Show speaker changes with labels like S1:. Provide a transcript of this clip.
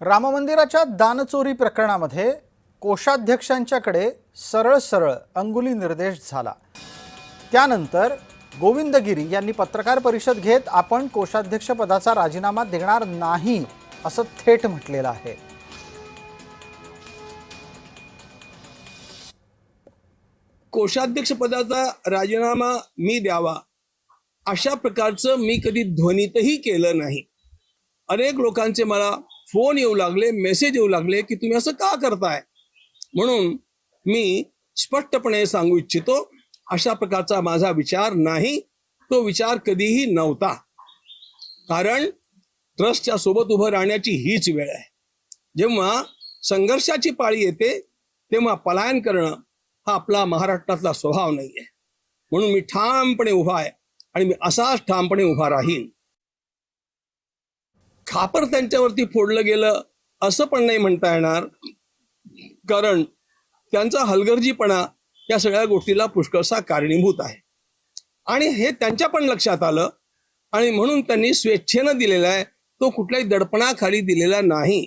S1: राम मंदिराच्या दानचोरी प्रकरणामध्ये कोषाध्यक्षांच्याकडे सरळ सरळ अंगुली निर्देश झाला। त्यानंतर गोविंद गिरी यांनी पत्रकार परिषद घेत आपण कोषाध्यक्ष पदाचा राजीनामा देणार नाही असं थेट म्हटलेलं आहे।
S2: कोषाध्यक्ष पदाचा राजीनामा मी द्यावा अशा प्रकारचं मी कधी ध्वनीतही केलं नाही। अनेक लोकांचे मला फोन येऊ लागले, मेसेज येऊ लागले की तुम्ही असं का करताय, म्हणून मी स्पष्टपणे सांगू इच्छितो अशा प्रकारचा माझा विचार नाही, तो विचार कधीही नव्हता। कारण ट्रस्टच्या सोबत उभं राहण्याची हीच वेळ आहे। जेव्हा संघर्षाची पाळी येते तेव्हा पलायन करणं हा आपला महाराष्ट्रातला स्वभाव नाहीये। म्हणून मी ठामपणे उभा आहे आणि मी असाच ठामपणे उभा राहीन। खापर त्यांच्यावरती फोडलं गेलं असं पण नाही म्हणता येणार, कारण त्यांचा हलगर्जीपणा या सगळ्या गोष्टीला पुष्कळसा कारणीभूत आहे आणि हे त्यांच्या पण लक्षात आलं आणि म्हणून त्यांनी स्वेच्छेनं दिलेला आहे, तो कुठल्याही दडपणाखाली दिलेला नाही।